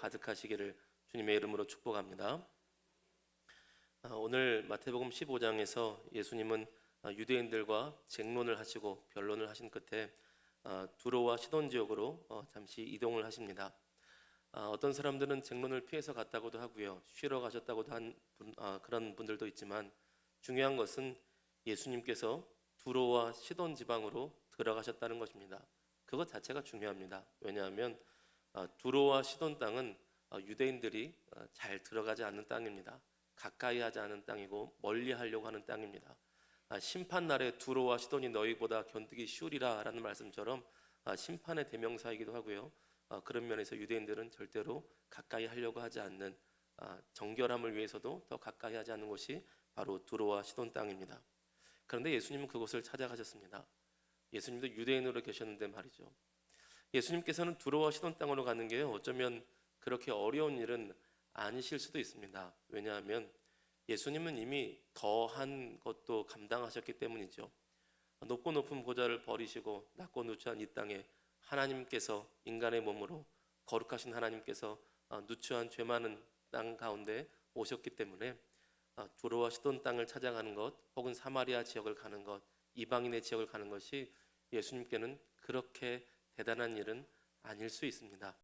가득하시기를 주님의 이름으로 축복합니다. 오늘 마태복음 15장에서 예수님은 유대인들과 쟁론을 하시고 변론을 하신 끝에 두로와 시돈 지역으로 잠시 이동을 하십니다. 어떤 사람들은 쟁론을 피해서 갔다고도 하고요, 쉬러 가셨다고도 한 그런 분들도 있지만, 중요한 것은 예수님께서 두로와 시돈 지방으로 들어가셨다는 것입니다. 그것 자체가 중요합니다. 왜냐하면 두로와 시돈 땅은 유대인들이 잘 들어가지 않는 땅입니다. 가까이 하지 않은 땅이고 멀리 하려고 하는 땅입니다. 심판날에 두로와 시돈이 너희보다 견디기 쉬우리라 라는 말씀처럼 심판의 대명사이기도 하고요, 그런 면에서 유대인들은 절대로 가까이 하려고 하지 않는, 정결함을 위해서도 더 가까이 하지 않는 곳이 바로 두로와 시돈 땅입니다. 그런데 예수님은 그곳을 찾아가셨습니다. 예수님도 유대인으로 계셨는데 말이죠, 예수님께서는 두로와 시돈 땅으로 가는 게 어쩌면 그렇게 어려운 일은 아니실 수도 있습니다. 왜냐하면 예수님은 이미 더한 것도 감당하셨기 때문이죠. 높고 높은 보좌를 버리시고 낮고 누추한 이 땅에 하나님께서 인간의 몸으로, 거룩하신 하나님께서 누추한 죄 많은 땅 가운데 오셨기 때문에 두로와 시돈 땅을 찾아가는 것, 혹은 사마리아 지역을 가는 것, 이방인의 지역을 가는 것이 예수님께는 그렇게 대단한 일은 아닐 수 있습니다.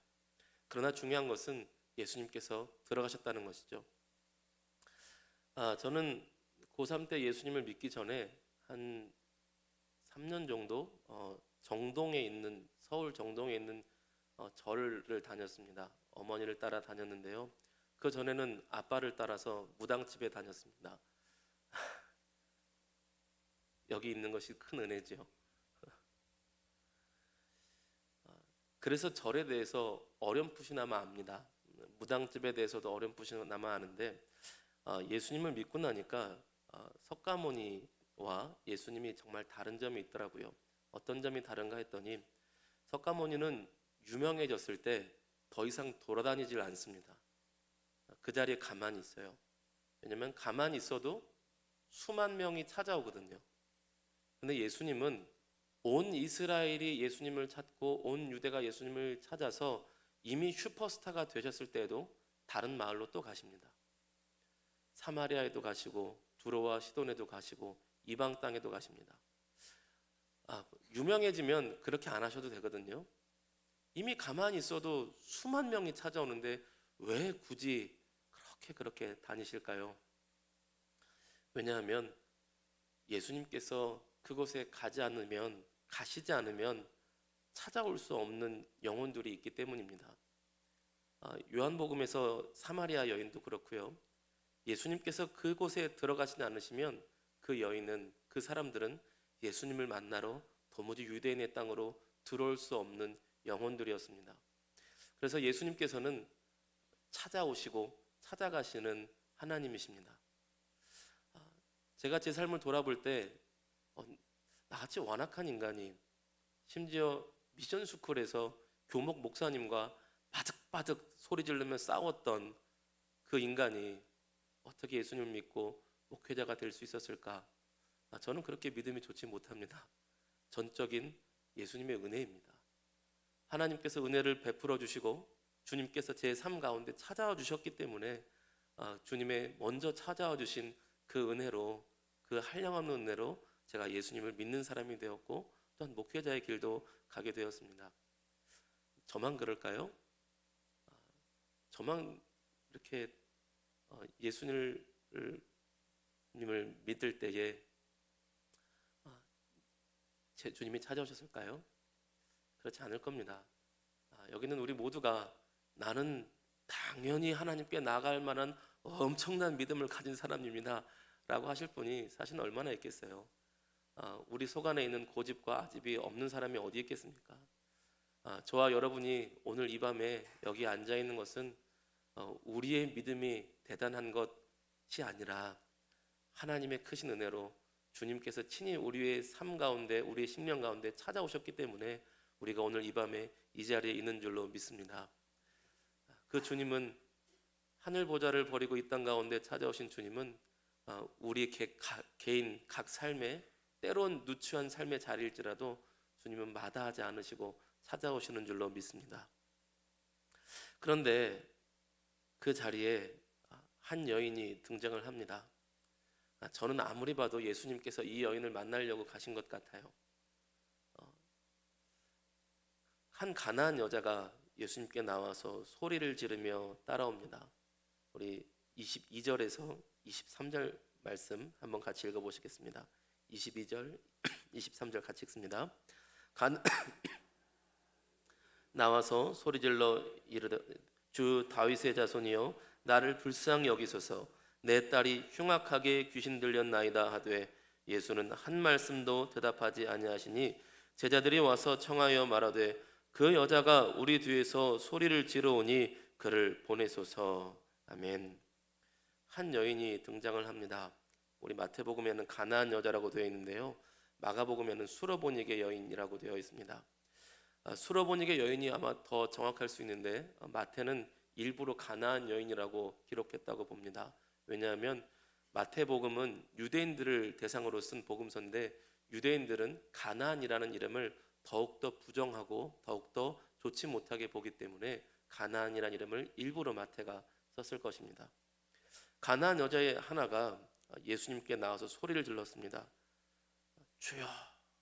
그러나 중요한 것은 예수님께서 들어가셨다는 것이죠. 저는 고3 때 예수님을 믿기 전에 한 3년 정도 정동에 있는, 서울 정동에 있는 절을 다녔습니다. 어머니를 따라 다녔는데요, 그 전에는 아빠를 따라서 무당집에 다녔습니다. 여기 있는 것이 큰 은혜죠. 그래서 절에 대해서 어렴풋이나마 압니다. 무당집에 대해서도 어렴풋이나마 아는데, 예수님을 믿고 나니까 석가모니와 예수님이 정말 다른 점이 있더라고요. 어떤 점이 다른가 했더니, 석가모니는 유명해졌을 때 더 이상 돌아다니질 않습니다. 그 자리에 가만히 있어요. 왜냐하면 가만히 있어도 수만 명이 찾아오거든요. 근데 예수님은 온 이스라엘이 예수님을 찾고 온 유대가 예수님을 찾아서 이미 슈퍼스타가 되셨을 때에도 다른 마을로 또 가십니다. 사마리아에도 가시고 두로와 시돈에도 가시고 이방 땅에도 가십니다. 유명해지면 그렇게 안 하셔도 되거든요. 이미 가만히 있어도 수만 명이 찾아오는데 왜 굳이 그렇게 다니실까요? 왜냐하면 예수님께서 그곳에 가시지 않으면 찾아올 수 없는 영혼들이 있기 때문입니다. 요한복음에서 사마리아 여인도 그렇고요, 예수님께서 그곳에 들어가시지 않으시면 그 사람들은 예수님을 만나러 도무지 유대인의 땅으로 들어올 수 없는 영혼들이었습니다. 그래서 예수님께서는 찾아오시고 찾아가시는 하나님이십니다. 제가 제 삶을 돌아볼 때 나같이 완악한 인간이, 심지어 미션스쿨에서 교목 목사님과 바득바득 소리 지르며 싸웠던 그 인간이 어떻게 예수님을 믿고 목회자가 될 수 있었을까? 저는 그렇게 믿음이 좋지 못합니다. 전적인 예수님의 은혜입니다. 하나님께서 은혜를 베풀어 주시고 주님께서 제 삶 가운데 찾아와 주셨기 때문에, 주님의 먼저 찾아와 주신 그 은혜로, 그 한량없는 은혜로 제가 예수님을 믿는 사람이 되었고, 또한 목회자의 길도 가게 되었습니다. 저만 그럴까요? 저만 이렇게 예수님을 믿을 때에 제 주님이 찾아오셨을까요? 그렇지 않을 겁니다. 여기는 우리 모두가 나는 당연히 하나님께 나아갈 만한 엄청난 믿음을 가진 사람입니다 라고 하실 분이 사실 얼마나 있겠어요. 우리 속 안에 있는 고집과 아집이 없는 사람이 어디 있겠습니까? 저와 여러분이 오늘 이 밤에 여기 앉아 있는 것은 우리의 믿음이 대단한 것이 아니라 하나님의 크신 은혜로 주님께서 친히 우리의 삶 가운데, 우리의 심령 가운데 찾아오셨기 때문에 우리가 오늘 이 밤에 이 자리에 있는 줄로 믿습니다. 그 주님은, 하늘 보좌를 버리고 이 땅 가운데 찾아오신 주님은 우리 개인 각 삶에, 때론 누추한 삶의 자리일지라도 주님은 마다하지 않으시고 찾아오시는 줄로 믿습니다. 그런데 그 자리에 한 여인이 등장을 합니다. 저는 아무리 봐도 예수님께서 이 여인을 만나려고 가신 것 같아요. 한 가나안 여자가 예수님께 나와서 소리를 지르며 따라옵니다. 우리 22절에서 23절 말씀 한번 같이 읽어보시겠습니다. 22절, 23절 같이 읽습니다. 나와서 소리질러 이르되 주 다윗의 자손이여 나를 불쌍히 여기소서 내 딸이 흉악하게 귀신 들렸나이다 하되 예수는 한 말씀도 대답하지 아니하시니 제자들이 와서 청하여 말하되 그 여자가 우리 뒤에서 소리를 지르오니 그를 보내소서. 아멘. 한 여인이 등장을 합니다. 우리 마태복음에는 가나안 여자라고 되어 있는데요, 마가복음에는 수로보니게 여인이라고 되어 있습니다. 수로보니게 여인이 아마 더 정확할 수 있는데 마태는 일부러 가나안 여인이라고 기록했다고 봅니다. 왜냐하면 마태복음은 유대인들을 대상으로 쓴 복음서인데 유대인들은 가나안이라는 이름을 더욱더 부정하고 더욱더 좋지 못하게 보기 때문에 가나안이라는 이름을 일부러 마태가 썼을 것입니다. 가나안 여자의 하나가 예수님께 나와서 소리를 질렀습니다. 주여,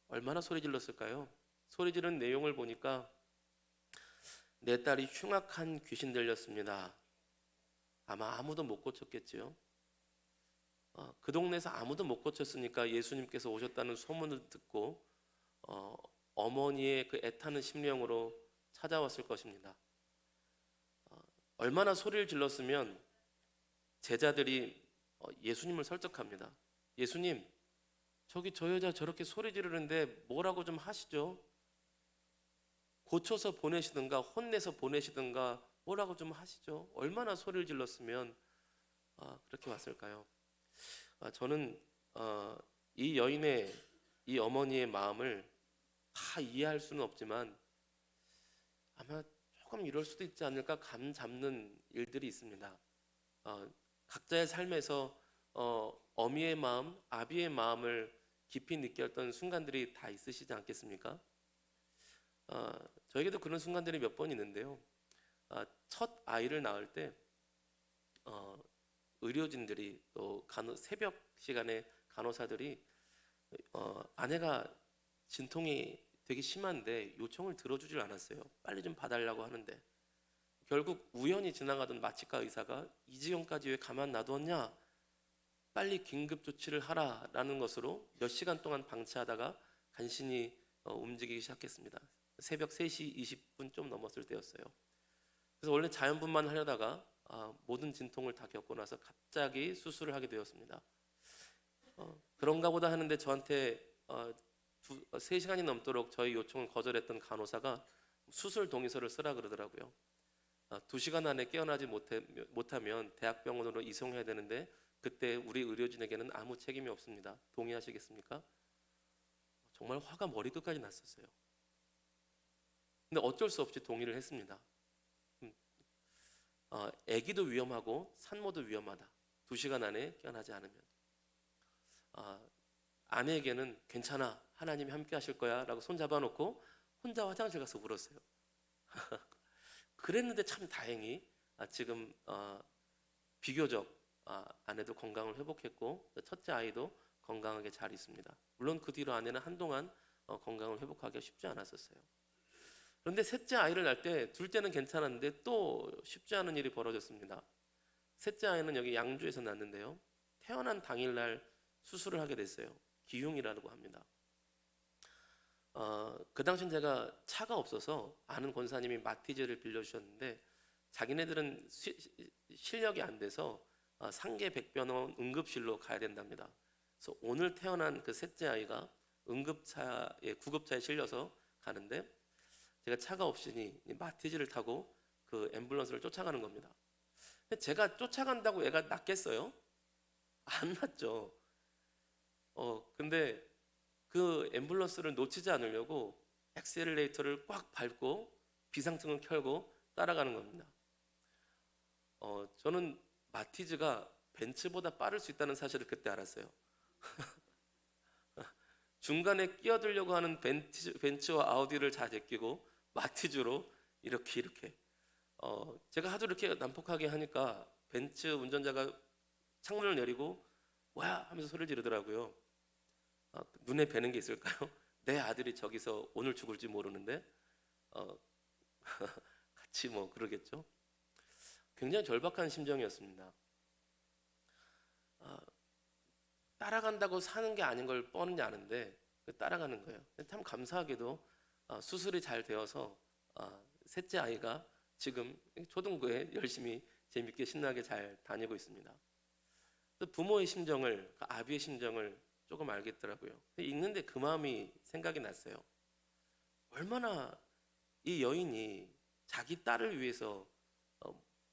얼마나 소리 질렀을까요? 소리 지른 내용을 보니까 내 딸이 흉악한 귀신 들렸습니다. 아마 아무도 못 고쳤겠지요. 그 동네에서 아무도 못 고쳤으니까 예수님께서 오셨다는 소문을 듣고 어머니의 그 애타는 심령으로 찾아왔을 것입니다. 얼마나 소리를 질렀으면 제자들이 예수님을 설득합니다. 예수님, 저기 저 여자 저렇게 소리 지르는데 뭐라고 좀 하시죠? 고쳐서 보내시든가 혼내서 보내시든가 뭐라고 좀 하시죠? 얼마나 소리를 질렀으면 그렇게 왔을까요? 저는 이 여인의, 이 어머니의 마음을 다 이해할 수는 없지만 아마 조금 이럴 수도 있지 않을까 감 잡는 일들이 있습니다. 각자의 삶에서 어미의 마음, 아비의 마음을 깊이 느꼈던 순간들이 다 있으시지 않겠습니까? 저에게도 그런 순간들이 몇 번 있는데요. 첫 아이를 낳을 때 의료진들이 또 새벽 시간에 간호사들이 아내가 진통이 되게 심한데 요청을 들어주질 않았어요. 빨리 좀 봐달라고 하는데 결국 우연히 지나가던 마취과 의사가 이 지경까지 왜 가만 놔두었냐? 빨리 긴급 조치를 하라라는 것으로 몇 시간 동안 방치하다가 간신히 움직이기 시작했습니다. 새벽 3시 20분 좀 넘었을 때였어요. 그래서 원래 자연분만 하려다가 모든 진통을 다 겪고 나서 갑자기 수술을 하게 되었습니다. 그런가 보다 하는데 저한테 3시간이 넘도록 저희 요청을 거절했던 간호사가 수술 동의서를 쓰라 그러더라고요. 2시간 안에 깨어나지 못하면 대학병원으로 이송해야 되는데 그때 우리 의료진에게는 아무 책임이 없습니다. 동의하시겠습니까? 정말 화가 머리끝까지 났었어요. 근데 어쩔 수 없이 동의를 했습니다. 아기도 위험하고 산모도 위험하다. 2시간 안에 깨어나지 않으면. 아내에게는 괜찮아, 하나님이 함께 하실 거야 라고 손잡아놓고 혼자 화장실 가서 울었어요. 그랬는데 참 다행히 지금 비교적 아내도 건강을 회복했고 첫째 아이도 건강하게 잘 있습니다. 물론 그 뒤로 아내는 한동안 건강을 회복하기가 쉽지 않았었어요. 그런데 셋째 아이를 낳을 때 둘째는 괜찮았는데 또 쉽지 않은 일이 벌어졌습니다. 셋째 아이는 여기 양주에서 낳았는데요, 태어난 당일날 수술을 하게 됐어요. 기흉이라고 합니다. 그 당시엔 제가 차가 없어서 아는 권사님이 마티즈를 빌려주셨는데 자기네들은 실력이 안 돼서 상계 백변원 응급실로 가야 된답니다. 그래서 오늘 태어난 그 셋째 아이가 구급차에 실려서 가는데 제가 차가 없으니 마티즈를 타고 그 앰뷸런스를 쫓아가는 겁니다. 근데 제가 쫓아간다고 애가 낫겠어요? 안 낫죠. 근데 그 앰뷸런스를 놓치지 않으려고 엑셀레이터를 꽉 밟고 비상등을 켜고 따라가는 겁니다. 저는 마티즈가 벤츠보다 빠를 수 있다는 사실을 그때 알았어요. 중간에 끼어들려고 하는 벤츠와 아우디를 다 제끼고 마티즈로 이렇게 제가 하도 이렇게 난폭하게 하니까 벤츠 운전자가 창문을 내리고 뭐야 하면서 소리를 지르더라고요. 눈에 뵈는 게 있을까요? 내 아들이 저기서 오늘 죽을지 모르는데 어, 같이 뭐 그러겠죠. 굉장히 절박한 심정이었습니다. 아, 따라간다고 사는 게 아닌 걸 뻔히 아는데 따라가는 거예요. 참 감사하게도 수술이 잘 되어서 셋째 아이가 지금 초등부에 열심히 재밌게 신나게 잘 다니고 있습니다. 또 부모의 심정을, 아비의 심정을 조금 알겠더라고요. 읽는데 그 마음이 생각이 났어요. 얼마나 이 여인이 자기 딸을 위해서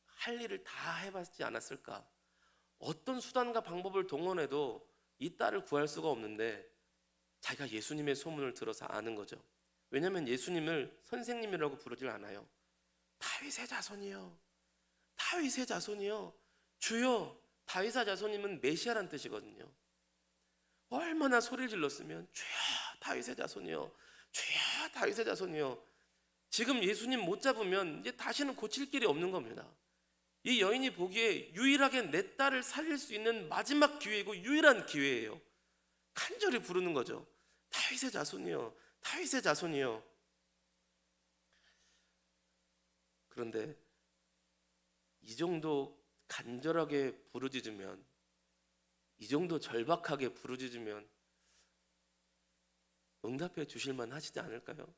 할 일을 다 해봤지 않았을까? 어떤 수단과 방법을 동원해도 이 딸을 구할 수가 없는데 자기가 예수님의 소문을 들어서 아는 거죠. 왜냐하면 예수님을 선생님이라고 부르질 않아요. 다윗의 자손이요, 다윗의 자손이요. 주여, 다윗의 자손이면 메시아란 뜻이거든요. 얼마나 소리를 질렀으면 주여 다윗의 자손이요, 주여 다윗의 자손이요. 지금 예수님 못 잡으면 이제 다시는 고칠 길이 없는 겁니다. 이 여인이 보기에 유일하게 내 딸을 살릴 수 있는 마지막 기회이고 유일한 기회예요. 간절히 부르는 거죠. 다윗의 자손이요, 다윗의 자손이요. 그런데 이 정도 간절하게 부르짖으면, 이 정도 절박하게 부르짖으면 응답해 주실 만 하시지 않을까요?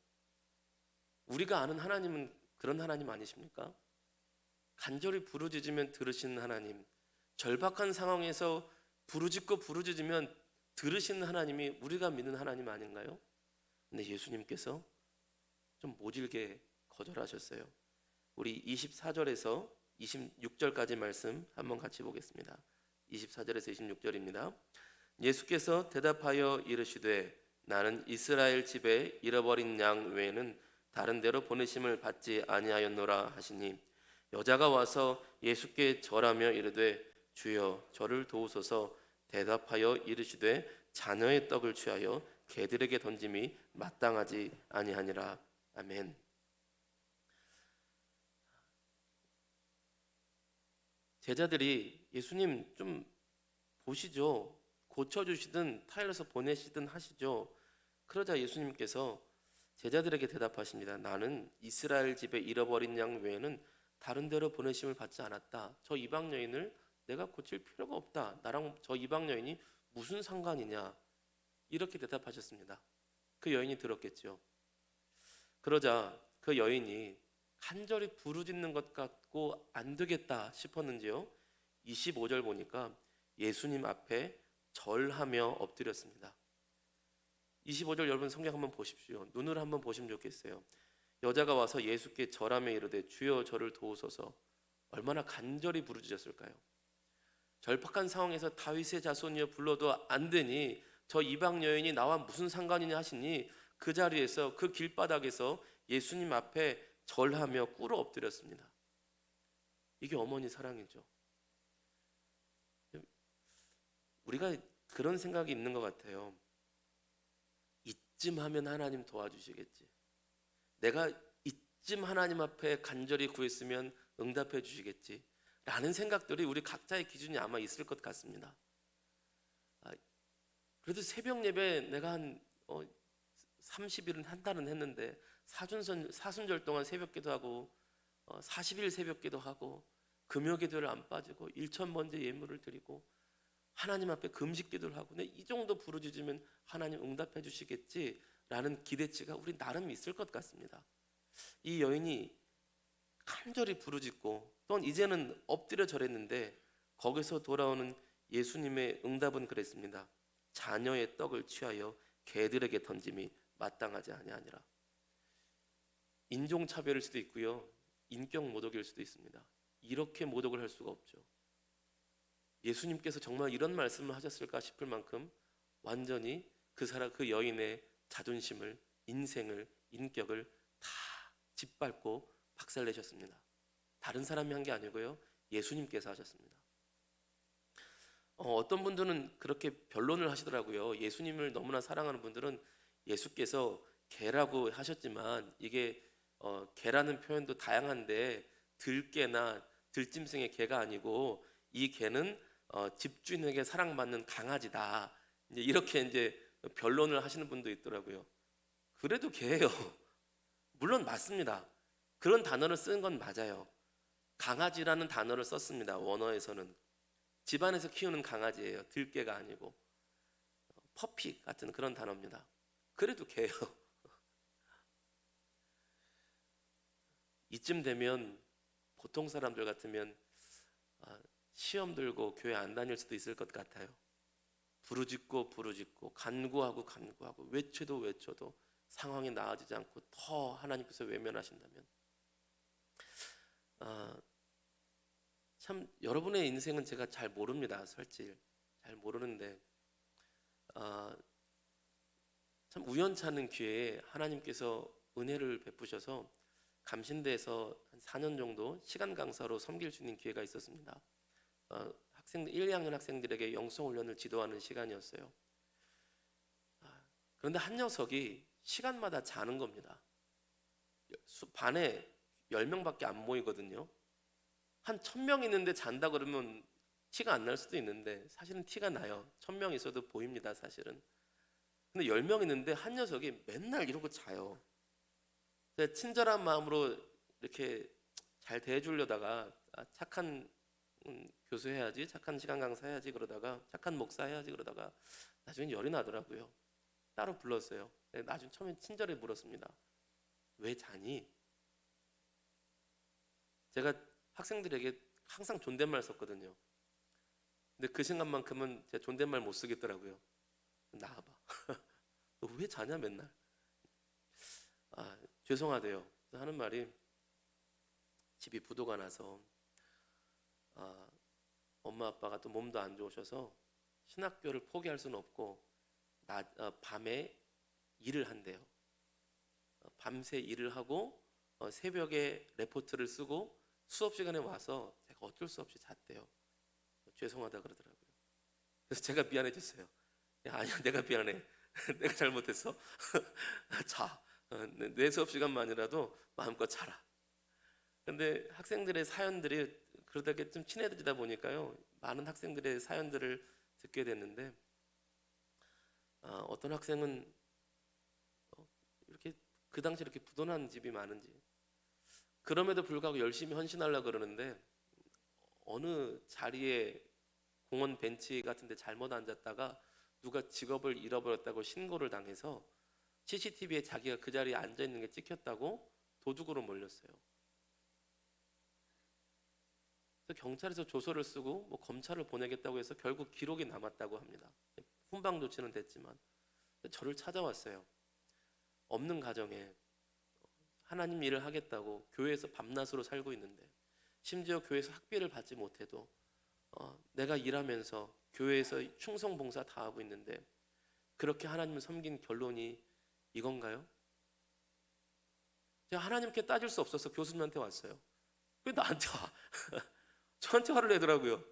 우리가 아는 하나님은 그런 하나님 아니십니까? 간절히 부르짖으면 들으시는 하나님, 절박한 상황에서 부르짖으면 들으시는 하나님이 우리가 믿는 하나님 아닌가요? 근데 예수님께서 좀 모질게 거절하셨어요. 우리 24절에서 26절까지 말씀 한번 같이 보겠습니다. 24절에서 26절입니다. 예수께서 대답하여 이르시되 나는 이스라엘 집에 잃어버린 양 외에는 다른 데로 보내심을 받지 아니하였노라 하시니 여자가 와서 예수께 절하며 이르되 주여 저를 도우소서. 대답하여 이르시되 자녀의 떡을 취하여 개들에게 던짐이 마땅하지 아니하니라. 아멘. 제자들이 예수님 좀 보시죠, 고쳐주시든 타일러서 보내시든 하시죠. 그러자 예수님께서 제자들에게 대답하십니다. 나는 이스라엘 집에 잃어버린 양 외에는 다른 데로 보내심을 받지 않았다. 저 이방 여인을 내가 고칠 필요가 없다. 나랑 저 이방 여인이 무슨 상관이냐, 이렇게 대답하셨습니다. 그 여인이 들었겠죠. 그러자 그 여인이 간절히 부르짖는 것 같고 안 되겠다 싶었는지요, 25절 보니까 예수님 앞에 절하며 엎드렸습니다. 25절 여러분 성경 한번 보십시오. 눈으로 한번 보시면 좋겠어요. 여자가 와서 예수께 절하며 이르되 주여 저를 도우소서. 얼마나 간절히 부르짖었을까요? 절박한 상황에서 다윗의 자손이여 불러도 안 되니 저 이방 여인이 나와 무슨 상관이냐 하시니 그 자리에서, 그 길바닥에서 예수님 앞에 절하며 꿇어 엎드렸습니다. 이게 어머니 사랑이죠. 우리가 그런 생각이 있는 것 같아요. 이쯤 하면 하나님 도와주시겠지. 내가 이쯤 하나님 앞에 간절히 구했으면 응답해 주시겠지 라는 생각들이 우리 각자의 기준이 아마 있을 것 같습니다. 그래도 새벽 예배 내가 한 30일은 한 달은 했는데 사순절 동안 새벽 기도하고 40일 새벽 기도하고 금요 기도를 안 빠지고 1,000번째 예물을 드리고 하나님 앞에 금식 기도를 하고 이 정도 부르짖으면 하나님 응답해 주시겠지라는 기대치가 우리 나름 있을 것 같습니다. 이 여인이 간절히 부르짖고 또한 이제는 엎드려 절했는데 거기서 돌아오는 예수님의 응답은 그랬습니다. 자녀의 떡을 취하여 개들에게 던짐이 마땅하지 아니하니라. 인종차별일 수도 있고요, 인격 모독일 수도 있습니다. 이렇게 모독을 할 수가 없죠. 예수님께서 정말 이런 말씀을 하셨을까 싶을 만큼 완전히 그 여인의 자존심을, 인생을, 인격을 다 짓밟고 박살내셨습니다. 다른 사람이 한 게 아니고요, 예수님께서 하셨습니다. 어떤 분들은 그렇게 변론을 하시더라고요. 예수님을 너무나 사랑하는 분들은 예수께서 개라고 하셨지만 이게 개라는 표현도 다양한데 들개나 들짐승의 개가 아니고 이 개는 집주인에게 사랑받는 강아지다. 이제 이렇게 이제 변론을 하시는 분도 있더라고요. 그래도 개예요. 물론 맞습니다. 그런 단어를 쓴 건 맞아요. 강아지라는 단어를 썼습니다. 원어에서는 집안에서 키우는 강아지예요. 들개가 아니고 퍼피 같은 그런 단어입니다. 그래도 개예요. 이쯤 되면 보통 사람들 같으면 시험 들고 교회 안 다닐 수도 있을 것 같아요. 부르짖고 간구하고 외쳐도 상황이 나아지지 않고 더 하나님께서 외면하신다면 참 여러분의 인생은 제가 잘 모릅니다. 솔직히 잘 모르는데 참 우연찮은 기회에 하나님께서 은혜를 베푸셔서 감신대에서 한 4년 정도 시간 강사로 섬길 수 있는 기회가 있었습니다. 학생들 1, 2학년 학생들에게 영성 훈련을 지도하는 시간이었어요. 그런데 한 녀석이 시간마다 자는 겁니다. 반에 10명밖에 안 모이거든요. 한 1000명 있는데 잔다 그러면 티가 안 날 수도 있는데 사실은 티가 나요. 1000명 있어도 보입니다, 사실은. 근데 10명 있는데 한 녀석이 맨날 이러고 자요. 친절한 마음으로 이렇게 잘 대해주려다가 착한 교수 해야지, 착한 시간 강사 해야지 그러다가 착한 목사 해야지 그러다가 나중에 열이 나더라고요. 따로 불렀어요. 나중에 처음에 친절히 물었습니다. 왜 자니? 제가 학생들에게 항상 존댓말 썼거든요. 근데 그 순간만큼은 제가 존댓말 못 쓰겠더라고요. 나와봐. 너 왜 자냐 맨날? 죄송하대요. 그래서 하는 말이 집이 부도가 나서 엄마 아빠가 또 몸도 안 좋으셔서 신학교를 포기할 수는 없고 밤에 일을 한대요. 밤새 일을 하고 새벽에 레포트를 쓰고 수업 시간에 와서 제가 어쩔 수 없이 잤대요. 죄송하다 그러더라고요. 그래서 제가 미안해졌어요. 아니야, 내가 미안해. 내가 잘못했어. 자, 내 수업 시간만이라도 마음껏 자라. 근데 학생들의 사연들이 그러다가 좀 친해지다 보니까요, 많은 학생들의 사연들을 듣게 됐는데 어떤 학생은 이렇게 그 당시 이렇게 부도난 집이 많은지 그럼에도 불구하고 열심히 헌신하려고 그러는데 어느 자리에 공원 벤치 같은 데 잘못 앉았다가 누가 직업을 잃어버렸다고 신고를 당해서 CCTV에 자기가 그 자리에 앉아 있는 게 찍혔다고 도둑으로 몰렸어요. 그래서 경찰에서 조서를 쓰고 뭐 검찰을 보내겠다고 해서 결국 기록이 남았다고 합니다. 훈방 조치는 됐지만 저를 찾아왔어요. 없는 가정에 하나님 일을 하겠다고 교회에서 밤낮으로 살고 있는데 심지어 교회에서 학비를 받지 못해도 내가 일하면서 교회에서 충성 봉사 다 하고 있는데 그렇게 하나님을 섬긴 결론이 이건가요? 제가 하나님께 따질 수 없어서 교수님한테 왔어요. 왜 나한테 와? 저한테 화를 내더라고요.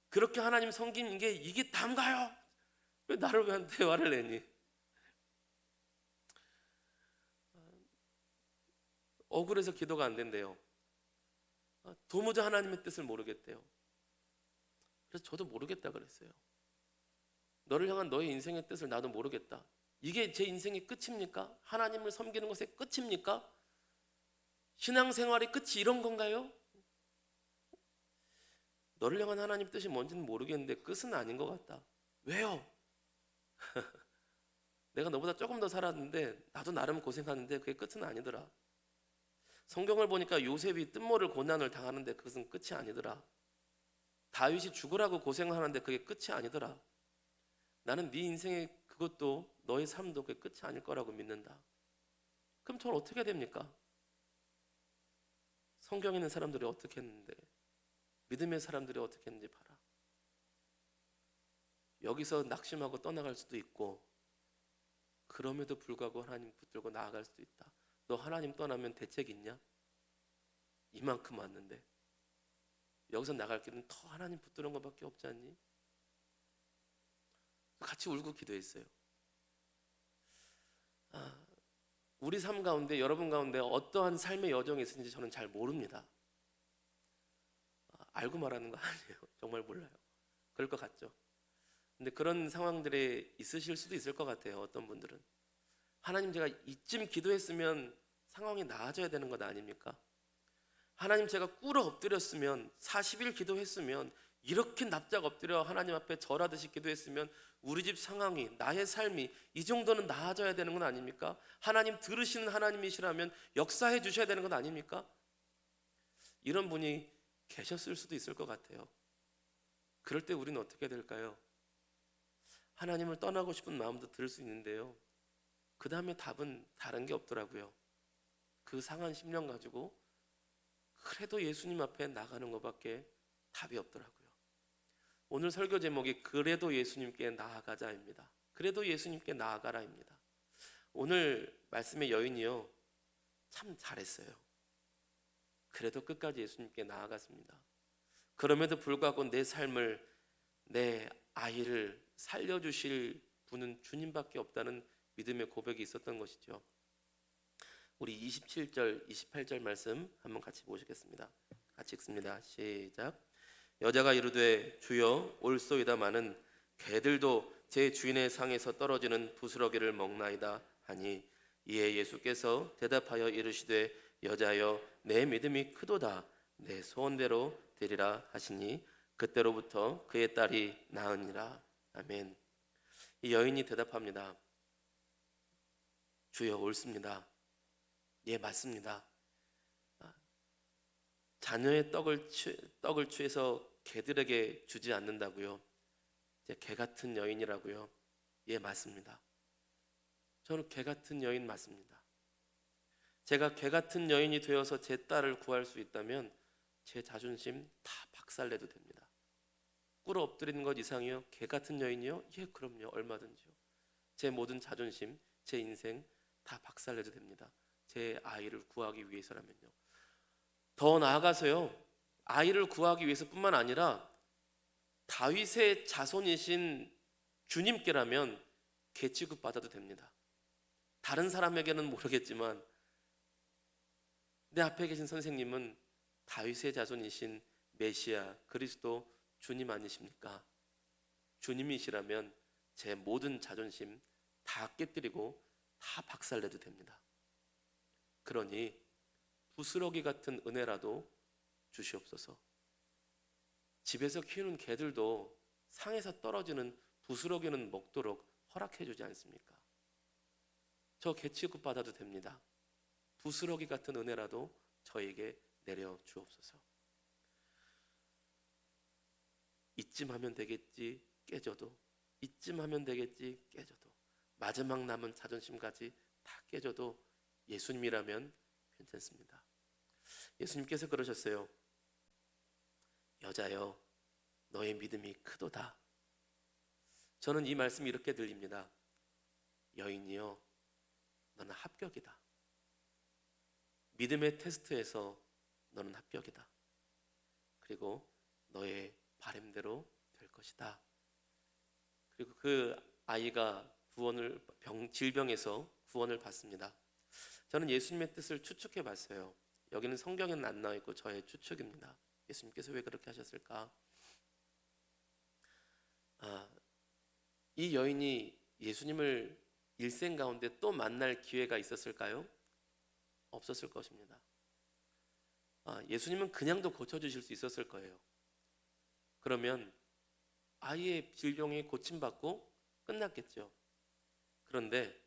그렇게 하나님 섬긴 게 이게 다인가요? 왜 나를 왜한테 화를 내니? 억울해서 기도가 안 된대요. 도무지 하나님의 뜻을 모르겠대요. 그래서 저도 모르겠다 그랬어요. 너를 향한 너의 인생의 뜻을 나도 모르겠다. 이게 제 인생의 끝입니까? 하나님을 섬기는 것의 끝입니까? 신앙생활의 끝이 이런 건가요? 너를 향한 하나님 뜻이 뭔지는 모르겠는데 끝은 아닌 것 같다. 왜요? 내가 너보다 조금 더 살았는데 나도 나름 고생하는데 그게 끝은 아니더라. 성경을 보니까 요셉이 뜬모를 고난을 당하는데 그것은 끝이 아니더라. 다윗이 죽으라고 고생하는데 그게 끝이 아니더라. 나는 네 인생의 그것도 너의 삶도 그게 끝이 아닐 거라고 믿는다. 그럼 저는 어떻게 됩니까? 성경에 있는 사람들이 어떻게 했는데 믿음의 사람들이 어떻게 했는지 봐라. 여기서 낙심하고 떠나갈 수도 있고 그럼에도 불구하고 하나님 붙들고 나아갈 수도 있다. 너 하나님 떠나면 대책 있냐? 이만큼 왔는데 여기서 나갈 길은 더 하나님 붙드는 것밖에 없지 않니? 같이 울고 기도했어요. 우리 삶 가운데, 여러분 가운데 어떠한 삶의 여정이 있는지 저는 잘 모릅니다. 알고 말하는 거 아니에요. 정말 몰라요. 그럴 것 같죠. 근데 그런 상황들에 있으실 수도 있을 것 같아요. 어떤 분들은 하나님, 제가 이쯤 기도했으면 상황이 나아져야 되는 것 아닙니까? 하나님, 제가 꿇어 엎드렸으면 40일 기도했으면, 이렇게 납작 엎드려 하나님 앞에 절하듯이 기도했으면 우리 집 상황이, 나의 삶이 이 정도는 나아져야 되는 건 아닙니까? 하나님 들으시는 하나님이시라면 역사해 주셔야 되는 건 아닙니까? 이런 분이 계셨을 수도 있을 것 같아요. 그럴 때 우리는 어떻게 될까요? 하나님을 떠나고 싶은 마음도 들 수 있는데요, 그 다음에 답은 다른 게 없더라고요. 그 상한 심령 가지고 그래도 예수님 앞에 나가는 것밖에 답이 없더라고요. 오늘 설교 제목이 그래도 예수님께 나아가자입니다. 그래도 예수님께 나아가라입니다. 오늘 말씀의 여인이요, 참 잘했어요. 그래도 끝까지 예수님께 나아갔습니다. 그럼에도 불구하고 내 삶을, 내 아이를 살려주실 분은 주님밖에 없다는 믿음의 고백이 있었던 것이죠. 우리 27절, 28절 말씀 한번 같이 보시겠습니다. 같이 읽습니다. 시작. 여자가 이르되 주여 올소이다마는 개들도 제 주인의 상에서 떨어지는 부스러기를 먹나이다 하니, 이에 예수께서 대답하여 이르시되 여자여 내 믿음이 크도다, 내 소원대로 되리라 하시니 그때로부터 그의 딸이 나으니라. 아멘. 이 여인이 대답합니다. 주여 옳습니다. 예, 맞습니다. 자녀의 떡을 취해서 개들에게 주지 않는다고요? 개 같은 여인이라고요? 예, 맞습니다. 저는 개 같은 여인 맞습니다. 제가 개 같은 여인이 되어서 제 딸을 구할 수 있다면 제 자존심 다 박살내도 됩니다. 꿇어 엎드리는 것 이상이요? 개 같은 여인이요? 예, 그럼요. 얼마든지요. 제 모든 자존심, 제 인생 다 박살내도 됩니다. 제 아이를 구하기 위해서라면요. 더 나아가서요, 아이를 구하기 위해서뿐만 아니라 다윗의 자손이신 주님께라면 개 취급받아도 됩니다. 다른 사람에게는 모르겠지만 내 앞에 계신 선생님은 다윗의 자손이신 메시아 그리스도 주님 아니십니까? 주님이시라면 제 모든 자존심 다 깨뜨리고 다 박살내도 됩니다. 그러니 부스러기 같은 은혜라도 주시옵소서. 집에서 키우는 개들도 상에서 떨어지는 부스러기는 먹도록 허락해 주지 않습니까? 저 개 취급 받아도 됩니다. 부스러기 같은 은혜라도 저에게 내려 주옵소서. 이쯤 하면 되겠지 깨져도, 이쯤 하면 되겠지 깨져도, 마지막 남은 자존심까지 다 깨져도 예수님이라면 괜찮습니다. 예수님께서 그러셨어요. 여자여 너의 믿음이 크도다. 저는 이 말씀이 이렇게 들립니다. 여인이여 너는 합격이다. 믿음의 테스트에서 너는 합격이다. 그리고 너의 바램대로 될 것이다. 그리고 그 아이가 질병에서 구원을 받습니다. 저는 예수님의 뜻을 추측해 봤어요. 여기는 성경에는 안 나와 있고 저의 추측입니다. 예수님께서 왜 그렇게 하셨을까? 이 여인이 예수님을 일생 가운데 또 만날 기회가 있었을까요? 없었을 것입니다. 예수님은 그냥도 고쳐주실 수 있었을 거예요. 그러면 아이의 질병이 고침받고 끝났겠죠. 그런데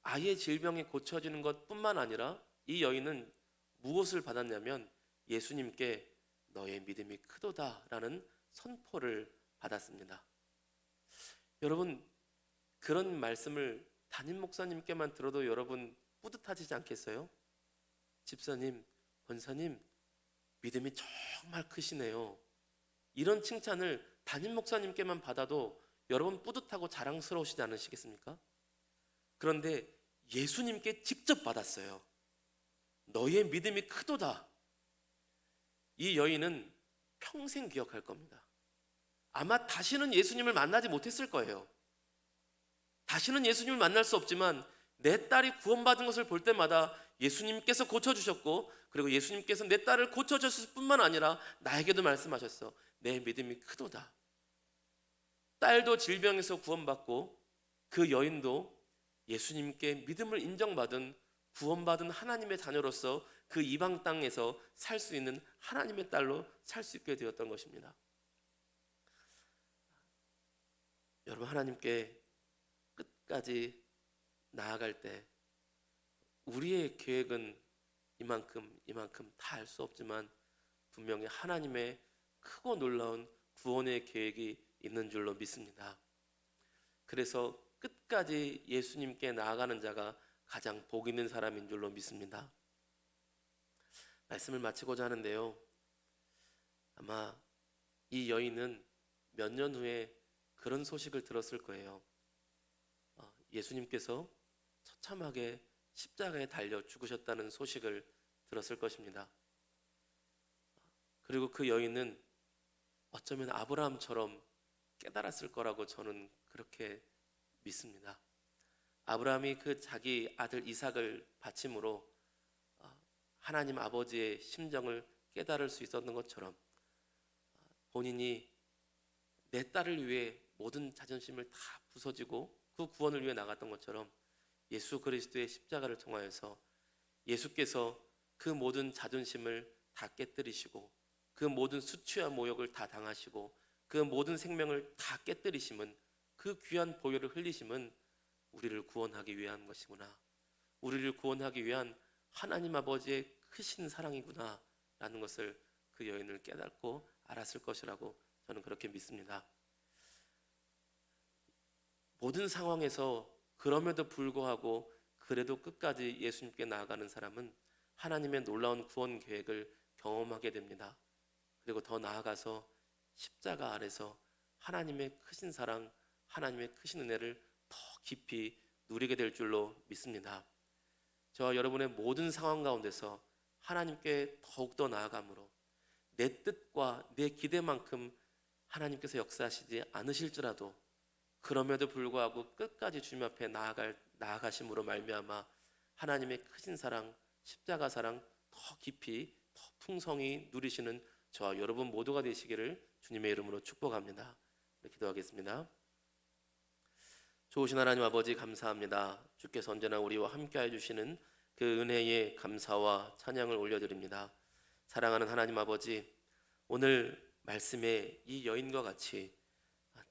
아이의 질병이 고쳐지는 것뿐만 아니라 이 여인은 무엇을 받았냐면 예수님께 너의 믿음이 크도다라는 선포를 받았습니다. 여러분, 그런 말씀을 담임 목사님께만 들어도 여러분 뿌듯하시지 않겠어요? 집사님, 권사님, 믿음이 정말 크시네요. 이런 칭찬을 담임 목사님께만 받아도 여러분 뿌듯하고 자랑스러우시지 않으시겠습니까? 그런데 예수님께 직접 받았어요. 너의 믿음이 크도다. 이 여인은 평생 기억할 겁니다. 아마 다시는 예수님을 만나지 못했을 거예요. 다시는 예수님을 만날 수 없지만 내 딸이 구원받은 것을 볼 때마다 예수님께서 고쳐주셨고, 그리고 예수님께서 내 딸을 고쳐주셨을 뿐만 아니라 나에게도 말씀하셨어. 내 믿음이 크도다. 딸도 질병에서 구원받고 그 여인도 예수님께 믿음을 인정받은 구원받은 하나님의 자녀로서 그 이방 땅에서 살 수 있는 하나님의 딸로 살 수 있게 되었던 것입니다. 여러분, 하나님께 끝까지 나아갈 때 우리의 계획은 이만큼 다 알 수 없지만 분명히 하나님의 크고 놀라운 구원의 계획이 있는 줄로 믿습니다. 그래서 끝까지 예수님께 나아가는 자가 가장 복 있는 사람인 줄로 믿습니다. 말씀을 마치고자 하는데요, 아마 이 여인은 몇 년 후에 그런 소식을 들었을 거예요. 예수님께서 처참하게 십자가에 달려 죽으셨다는 소식을 들었을 것입니다. 그리고 그 여인은 어쩌면 아브라함처럼 깨달았을 거라고 저는 그렇게 믿습니다. 아브라함이 그 자기 아들 이삭을 바침으로 하나님 아버지의 심정을 깨달을 수 있었던 것처럼, 본인이 내 딸을 위해 모든 자존심을 다 부서지고 그 구원을 위해 나갔던 것처럼 예수 그리스도의 십자가를 통하여서 예수께서 그 모든 자존심을 다 깨뜨리시고 그 모든 수치와 모욕을 다 당하시고 그 모든 생명을 다 깨뜨리심은, 그 귀한 보혈을 흘리심은 우리를 구원하기 위한 것이구나, 우리를 구원하기 위한 하나님 아버지의 크신 사랑이구나 라는 것을 그 여인을 깨닫고 알았을 것이라고 저는 그렇게 믿습니다. 모든 상황에서 그럼에도 불구하고 그래도 끝까지 예수님께 나아가는 사람은 하나님의 놀라운 구원 계획을 경험하게 됩니다. 그리고 더 나아가서 십자가 아래서 하나님의 크신 사랑, 하나님의 크신 은혜를 더 깊이 누리게 될 줄로 믿습니다. 저와 여러분의 모든 상황 가운데서 하나님께 더욱더 나아감으로 내 뜻과 내 기대만큼 하나님께서 역사하시지 않으실지라도 그럼에도 불구하고 끝까지 주님 앞에 나아가심으로 말미암아 하나님의 크신 사랑, 십자가 사랑 더 깊이 더 풍성히 누리시는 저와 여러분 모두가 되시기를 주님의 이름으로 축복합니다. 기도하겠습니다. 좋으신 하나님 아버지, 감사합니다. 주께서 언제나 우리와 함께해 주시는 그 은혜에 감사와 찬양을 올려드립니다. 사랑하는 하나님 아버지, 오늘 말씀에 이 여인과 같이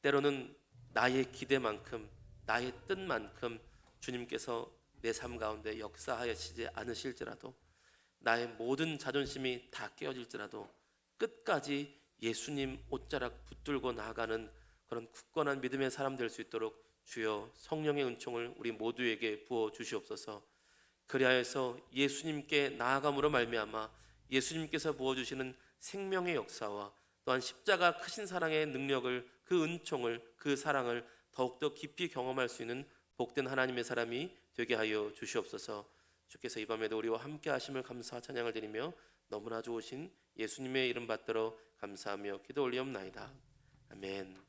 때로는 나의 기대만큼, 나의 뜻만큼 주님께서 내 삶 가운데 역사하시지 않으실지라도, 나의 모든 자존심이 다 깨어질지라도 끝까지 예수님 옷자락 붙들고 나아가는 그런 굳건한 믿음의 사람 될 수 있도록 주여 성령의 은총을 우리 모두에게 부어 주시옵소서. 그리하여서 예수님께 나아감으로 말미암아 예수님께서 부어주시는 생명의 역사와 또한 십자가 크신 사랑의 능력을, 그 은총을, 그 사랑을 더욱더 깊이 경험할 수 있는 복된 하나님의 사람이 되게 하여 주시옵소서. 주께서 이 밤에도 우리와 함께 하심을 감사와 찬양을 드리며 너무나 좋으신 예수님의 이름 받들어 감사하며 기도 올리옵나이다. 아멘.